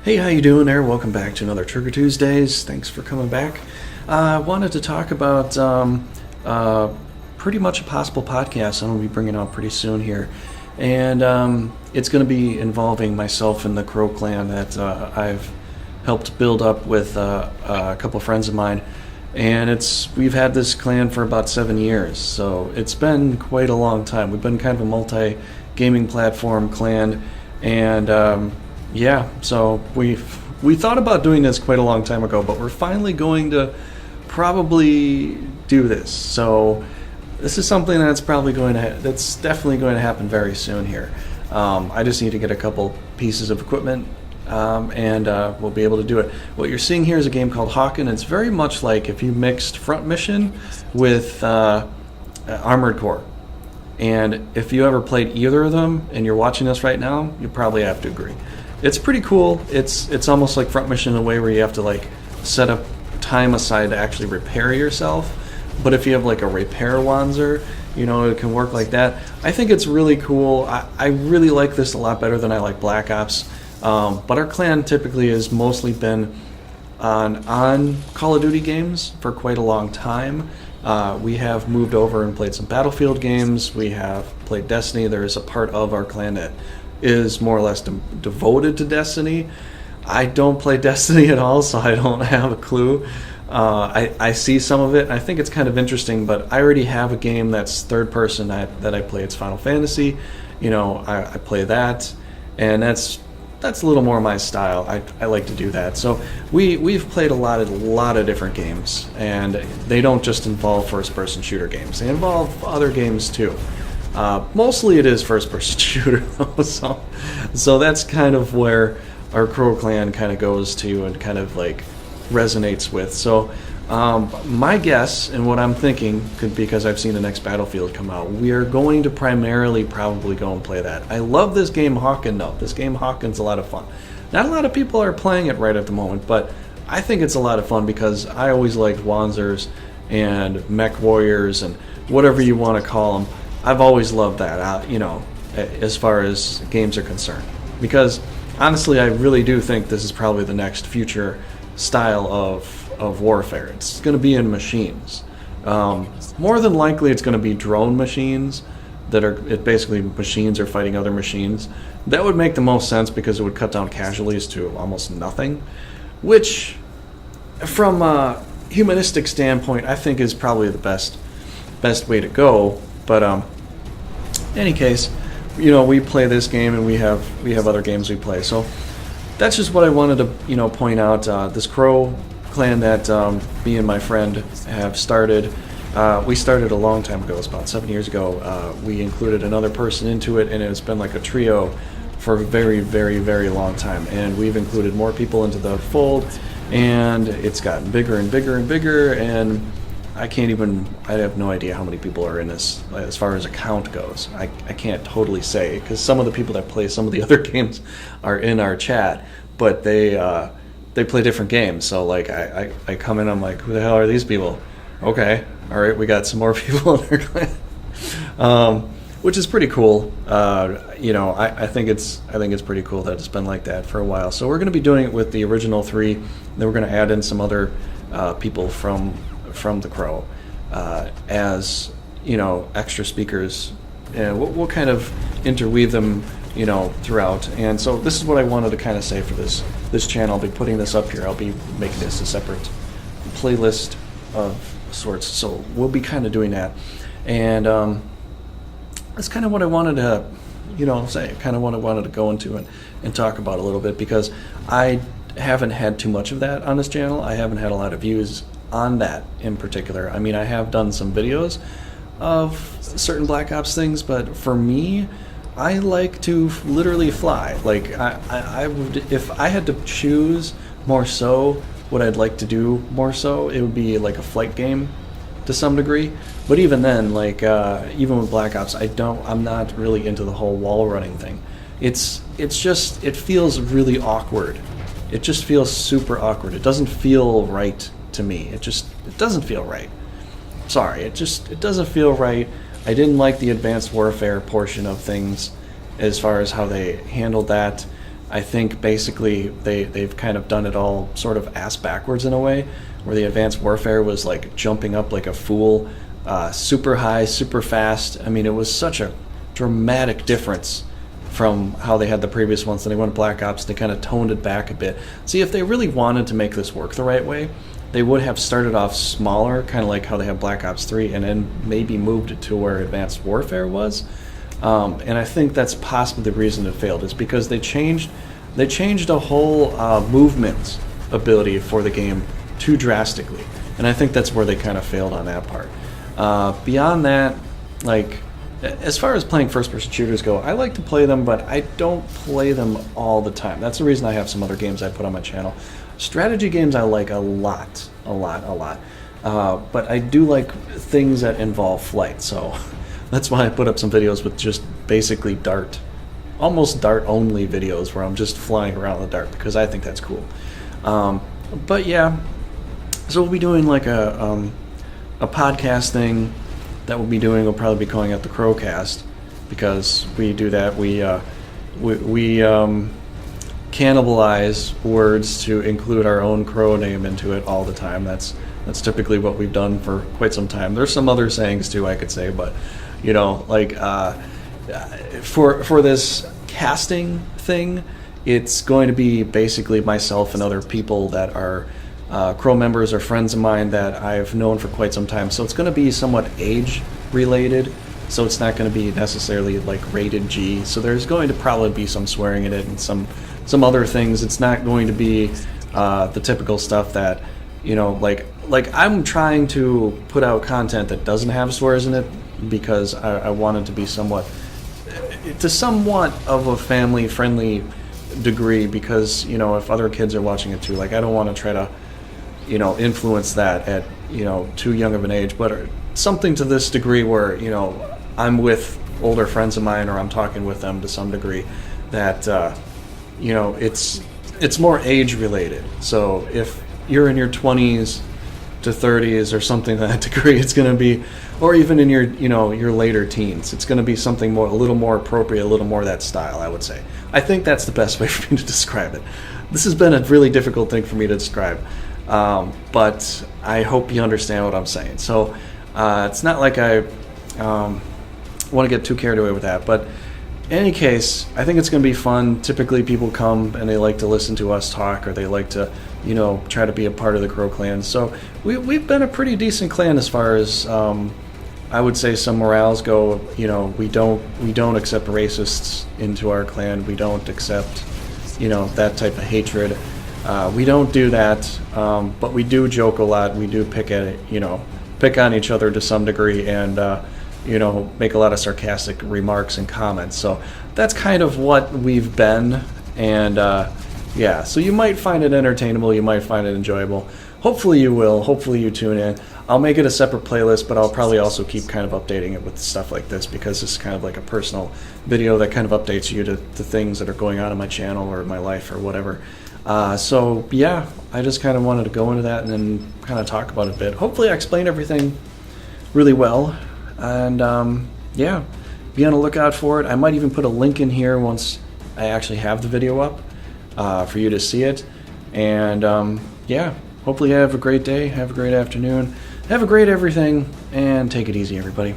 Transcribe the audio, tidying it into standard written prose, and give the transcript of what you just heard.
Hey, how you doing there? Welcome back to another Trigger Tuesdays. Thanks for coming back. I wanted to talk about pretty much a possible podcast I'm going to be bringing out pretty soon here. And it's going to be involving myself and the Crow clan that I've helped build up with a couple of friends of mine. And we've had this clan for about 7 years, so it's been quite a long time. We've been kind of a multi-gaming platform clan, and yeah, so we thought about doing this quite a long time ago, but we're finally going to probably do this. So this is something that's definitely going to happen very soon here. I just need to get a couple pieces of equipment, and we'll be able to do it. What you're seeing here is a game called Hawken. It's very much like if you mixed Front Mission with Armored Core. And if you ever played either of them and you're watching this right now, you probably have to agree. It's pretty cool. It's almost like Front Mission in a way where you have to like set up time aside to actually repair yourself. But if you have like a repair Wanzer, it can work like that. I think it's really cool. I really like this a lot better than I like Black Ops. But our clan typically has mostly been on Call of Duty games for quite a long time. We have moved over and played some Battlefield games. We have played Destiny. There's a part of our clan that is more or less devoted to Destiny. I don't play Destiny at all, so I don't have a clue. I see some of it, and I think it's kind of interesting, but I already have a game that's third person that I play. It's Final Fantasy. I play that, and that's a little more my style. I like to do that. So we've played a lot of different games, and they don't just involve first-person shooter games. They involve other games too. Mostly it is first-person shooter, though, so that's kind of where our Crow clan kind of goes to and kind of like resonates with. So my guess and what I'm thinking, because I've seen the next Battlefield come out, we are going to primarily probably go and play that. I love this game Hawken, though. This game Hawken's a lot of fun. Not a lot of people are playing it right at the moment, but I think it's a lot of fun because I always liked Wanzers and Mech Warriors and whatever you want to call them. I've always loved that, as far as games are concerned. Because, honestly, I really do think this is probably the next future style of warfare. It's going to be in machines. More than likely, it's going to be drone machines basically machines are fighting other machines. That would make the most sense because it would cut down casualties to almost nothing, which, from a humanistic standpoint, I think is probably the best way to go. But any case, we play this game and we have other games we play. So that's just what I wanted to point out. This Crow clan that me and my friend have started. We started a long time ago. It's about 7 years ago. We included another person into it, and it's been like a trio for a very, very, very long time. And we've included more people into the fold, and it's gotten bigger and bigger and bigger. And I have no idea how many people are in this as far as a count goes. I can't totally say, because some of the people that play some of the other games are in our chat, but they play different games. So like I come in, I'm like, who the hell are these people? Okay, all right, we got some more people in our clan, which is pretty cool. I think it's pretty cool that it's been like that for a while. So we're going to be doing it with the original three. Then we're going to add in some other people from the Crow as extra speakers, and we'll kind of interweave them throughout. And so this is what I wanted to kind of say for this channel. I'll be putting this up here. I'll be making this a separate playlist of sorts, so we'll be kind of doing that. And that's kind of what I wanted to say, kind of what I wanted to go into and talk about a little bit, because I haven't had too much of that on this channel. I haven't had a lot of views on that in particular. I mean, I have done some videos of certain Black Ops things, but for me, I like to literally fly. Like, I would, if I had to choose more so what I'd like to do more so, it would be like a flight game to some degree. But even then, like even with Black Ops, I'm not really into the whole wall running thing. It feels really awkward. It just feels super awkward. It doesn't feel right to me. It doesn't feel right. Sorry, it doesn't feel right. I didn't like the advanced warfare portion of things as far as how they handled that. I think basically they've kind of done it all sort of ass backwards in a way, where the Advanced Warfare was like jumping up like a fool, super high, super fast. I mean, it was such a dramatic difference from how they had the previous ones. Then they went to Black Ops, they kind of toned it back a bit. See, if they really wanted to make this work the right way, they would have started off smaller, kind of like how they have Black Ops 3, and then maybe moved it to where Advanced Warfare was. And I think that's possibly the reason it failed, is because they changed a whole movement ability for the game too drastically. And I think that's where they kind of failed on that part. Beyond that, like, as far as playing first-person shooters go, I like to play them, but I don't play them all the time. That's the reason I have some other games I put on my channel. Strategy games I like a lot. But I do like things that involve flight, so that's why I put up some videos with just basically almost dart-only videos where I'm just flying around the dart, because I think that's cool. But yeah, so we'll be doing like a podcast thing that we'll be doing. We'll probably be calling it the Crowcast, because we do that. We cannibalize words to include our own crow name into it all the time. That's typically what we've done for quite some time. There's some other sayings too, I could say, but you know, like for this casting thing, it's going to be basically myself and other people that are Crow members or friends of mine that I've known for quite some time. So it's going to be somewhat age related. So it's not going to be necessarily like rated G. So there's going to probably be some swearing in it and some other things. It's not going to be the typical stuff that, you know, like I'm trying to put out content that doesn't have swears in it, because I want it to be somewhat of a family friendly degree, because, you know, if other kids are watching it too, like I don't want to try to, you know, influence that at, you know, too young of an age, but something to this degree where, you know, I'm with older friends of mine, or I'm talking with them to some degree, that you know, it's more age related. So if you're in your 20s to 30s or something to that degree, it's going to be, or even in your, you know, your later teens, it's going to be something more, a little more appropriate, a little more that style, I would say. I think that's the best way for me to describe it. This has been a really difficult thing for me to describe, but I hope you understand what I'm saying. So it's not like I want to get too carried away with that, but in any case, I think it's going to be fun. Typically people come and they like to listen to us talk, or they like to, you know, try to be a part of the Crow clan. So we've been a pretty decent clan as far as I would say some morals go. You know, we don't accept racists into our clan. We don't accept, you know, that type of hatred. We don't do that, but we do joke a lot. We do pick on each other to some degree, and you know, make a lot of sarcastic remarks and comments. So that's kind of what we've been, and yeah, so you might find it entertainable, you might find it enjoyable. Hopefully you will. Hopefully you tune in. I'll make it a separate playlist, but I'll probably also keep kind of updating it with stuff like this, because it's kind of like a personal video that kind of updates you to the things that are going on in my channel or my life or whatever. So yeah, I just kind of wanted to go into that and then kind of talk about it a bit. Hopefully I explained everything really well, and yeah, be on the lookout for it. I might even put a link in here once I actually have the video up for you to see it. And yeah, hopefully you have a great day, have a great afternoon, have a great everything, and take it easy, everybody.